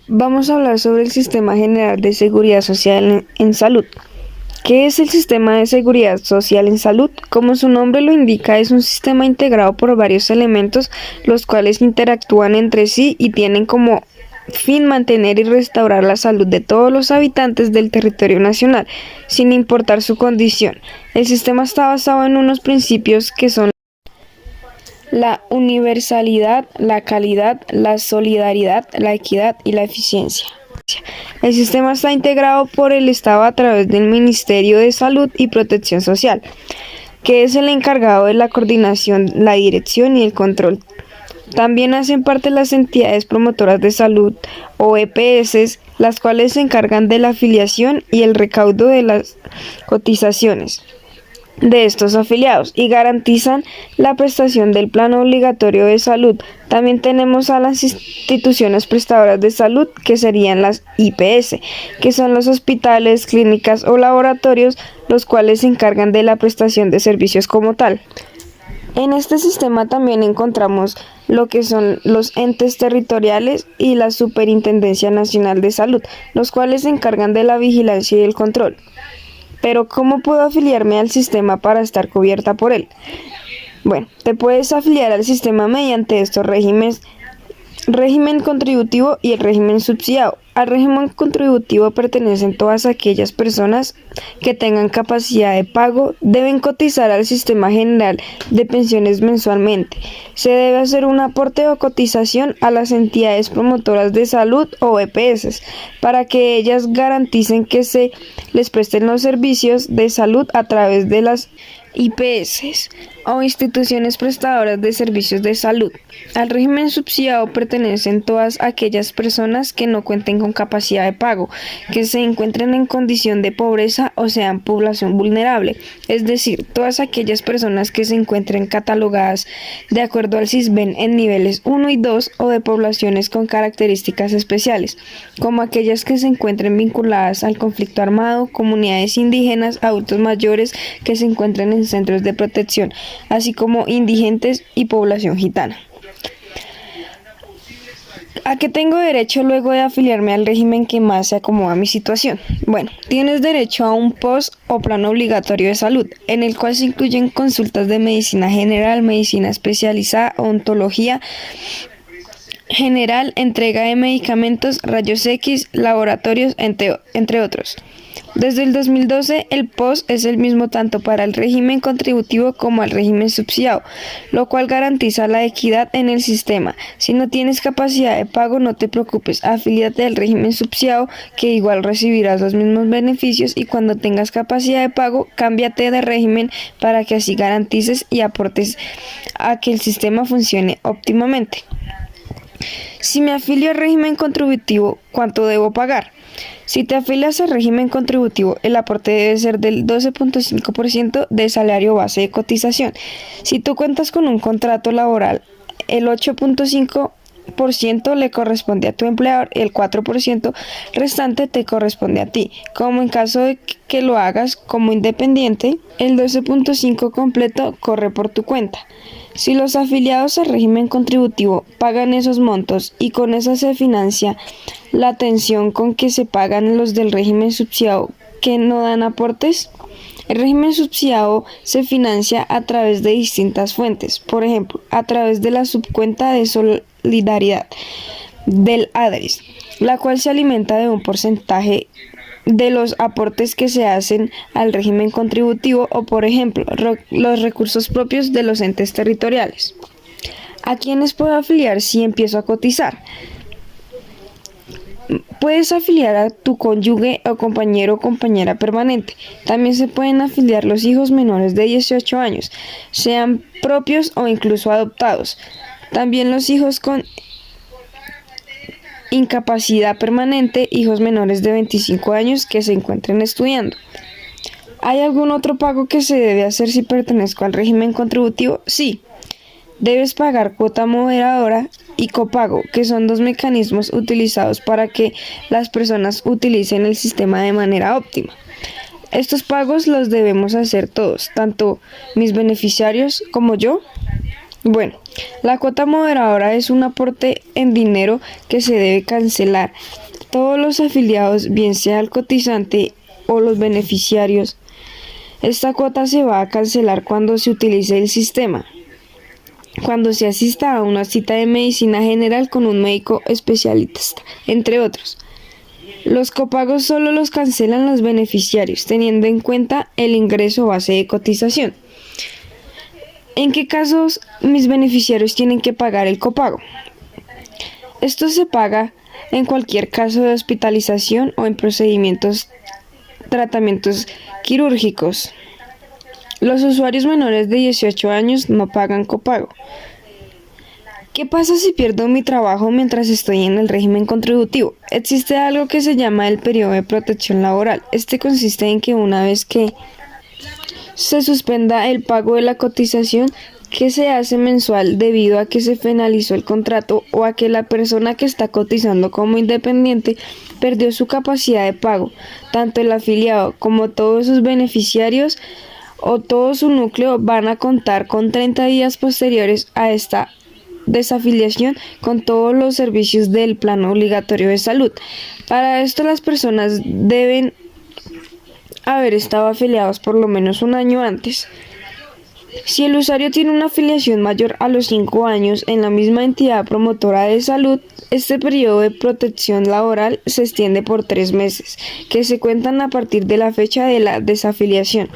Vamos a hablar sobre el Sistema General de Seguridad Social en Salud. ¿Qué es el Sistema de Seguridad Social en Salud? Como su nombre lo indica, es un sistema integrado por varios elementos, los cuales interactúan entre sí y tienen como fin mantener y restaurar la salud de todos los habitantes del territorio nacional, sin importar su condición. El sistema está basado en unos principios que son la universalidad, la calidad, la solidaridad, la equidad y la eficiencia. El sistema está integrado por el Estado a través del Ministerio de Salud y Protección Social, que es el encargado de la coordinación, la dirección y el control. También hacen parte las entidades promotoras de salud o EPS, las cuales se encargan de la afiliación y el recaudo de las cotizaciones de estos afiliados y garantizan la prestación del plan obligatorio de salud. También tenemos a las instituciones prestadoras de salud, que serían las IPS, que son los hospitales, clínicas o laboratorios, los cuales se encargan de la prestación de servicios como tal. En este sistema también encontramos lo que son los entes territoriales y la Superintendencia Nacional de Salud, los cuales se encargan de la vigilancia y el control. Pero ¿cómo puedo afiliarme al sistema para estar cubierta por él? Bueno, te puedes afiliar al sistema mediante estos regímenes: régimen contributivo y el régimen subsidiado. Al régimen contributivo pertenecen todas aquellas personas que tengan capacidad de pago, deben cotizar al Sistema General de Pensiones mensualmente. Se debe hacer un aporte o cotización a las entidades promotoras de salud o EPS para que ellas garanticen que se les presten los servicios de salud a través de las IPS o instituciones prestadoras de servicios de salud. Al régimen subsidiado pertenecen todas aquellas personas que no cuenten con capacidad de pago, que se encuentren en condición de pobreza o sean población vulnerable, es decir, todas aquellas personas que se encuentren catalogadas de acuerdo al SISBEN en niveles 1 y 2 o de poblaciones con características especiales, como aquellas que se encuentren vinculadas al conflicto armado, comunidades indígenas, adultos mayores que se encuentren en centros de protección, así como indigentes y población gitana. ¿A qué tengo derecho luego de afiliarme al régimen que más se acomoda a mi situación? Bueno, tienes derecho a un POS o plan obligatorio de salud, en el cual se incluyen consultas de medicina general, medicina especializada, odontología general, entrega de medicamentos, rayos X, laboratorios, entre otros. Desde el 2012, el POS es el mismo tanto para el régimen contributivo como al régimen subsidiado, lo cual garantiza la equidad en el sistema. Si no tienes capacidad de pago, no te preocupes, afíliate al régimen subsidiado, que igual recibirás los mismos beneficios, y cuando tengas capacidad de pago, cámbiate de régimen para que así garantices y aportes a que el sistema funcione óptimamente. Si me afilio al régimen contributivo, ¿cuánto debo pagar? Si te afilias al régimen contributivo, el aporte debe ser del 12.5% del salario base de cotización. Si tú cuentas con un contrato laboral, el 8.5% le corresponde a tu empleador y el 4% restante te corresponde a ti. Como en caso de que lo hagas como independiente, el 12.5% completo corre por tu cuenta. Si los afiliados al régimen contributivo pagan esos montos y con eso se financia la atención con que se pagan los del régimen subsidiado que no dan aportes, el régimen subsidiado se financia a través de distintas fuentes, por ejemplo, a través de la subcuenta de solidaridad del ADRES, la cual se alimenta de un porcentaje de los aportes que se hacen al régimen contributivo o, por ejemplo, los recursos propios de los entes territoriales. ¿A quiénes puedo afiliar si empiezo a cotizar? Puedes afiliar a tu cónyuge o compañero o compañera permanente. También se pueden afiliar los hijos menores de 18 años, sean propios o incluso adoptados. También los hijos con incapacidad permanente, hijos menores de 25 años que se encuentren estudiando. ¿Hay algún otro pago que se debe hacer si pertenezco al régimen contributivo? Sí. Debes pagar cuota moderadora y copago, que son dos mecanismos utilizados para que las personas utilicen el sistema de manera óptima. Estos pagos los debemos hacer todos, tanto mis beneficiarios como yo. Bueno, la cuota moderadora es un aporte en dinero que se debe cancelar. Todos los afiliados, bien sea el cotizante o los beneficiarios, esta cuota se va a cancelar cuando se utilice el sistema, cuando se asista a una cita de medicina general con un médico especialista, entre otros. Los copagos solo los cancelan los beneficiarios, teniendo en cuenta el ingreso base de cotización. ¿En qué casos mis beneficiarios tienen que pagar el copago? Esto se paga en cualquier caso de hospitalización o en tratamientos quirúrgicos. Los usuarios menores de 18 años no pagan copago. ¿Qué pasa si pierdo mi trabajo mientras estoy en el régimen contributivo? Existe algo que se llama el periodo de protección laboral. Este consiste en que una vez que se suspenda el pago de la cotización que se hace mensual debido a que se finalizó el contrato o a que la persona que está cotizando como independiente perdió su capacidad de pago, tanto el afiliado como todos sus beneficiarios o todo su núcleo van a contar con 30 días posteriores a esta desafiliación con todos los servicios del plan obligatorio de salud. Para esto las personas deben haber estado afiliados por lo menos un año antes. Si el usuario tiene una afiliación mayor a los 5 años en la misma entidad promotora de salud, este periodo de protección laboral se extiende por 3 meses, que se cuentan a partir de la fecha de la desafiliación.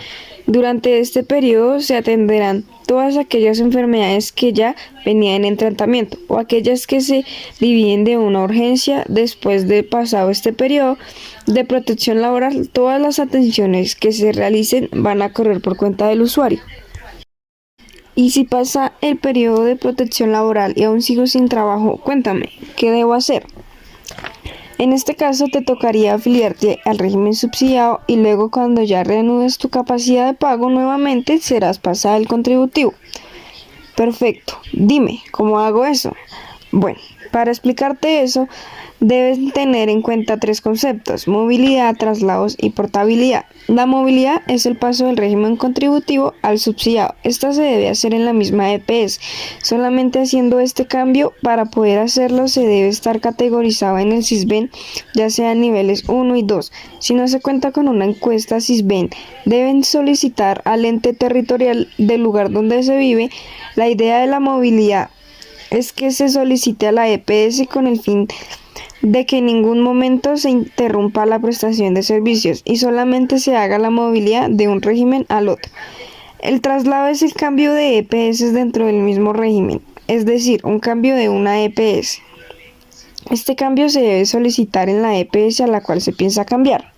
Durante este periodo se atenderán todas aquellas enfermedades que ya venían en tratamiento o aquellas que se dividen de una urgencia. Después de pasado este periodo de protección laboral, todas las atenciones que se realicen van a correr por cuenta del usuario. Y si pasa el periodo de protección laboral y aún sigo sin trabajo, cuéntame, ¿qué debo hacer? En este caso te tocaría afiliarte al régimen subsidiado y luego cuando ya reanudes tu capacidad de pago nuevamente serás pasada al contributivo. Perfecto, dime, ¿cómo hago eso? Bueno, para explicarte eso, debes tener en cuenta 3 conceptos: movilidad, traslados y portabilidad. La movilidad es el paso del régimen contributivo al subsidiado. Esta se debe hacer en la misma EPS. Solamente haciendo este cambio, para poder hacerlo se debe estar categorizado en el SISBEN, ya sea niveles 1 y 2. Si no se cuenta con una encuesta SISBEN, deben solicitar al ente territorial del lugar donde se vive. La idea de la movilidad es que se solicite a la EPS con el fin de que en ningún momento se interrumpa la prestación de servicios y solamente se haga la movilidad de un régimen al otro. El traslado es el cambio de EPS dentro del mismo régimen, es decir, un cambio de una EPS. Este cambio se debe solicitar en la EPS a la cual se piensa cambiar.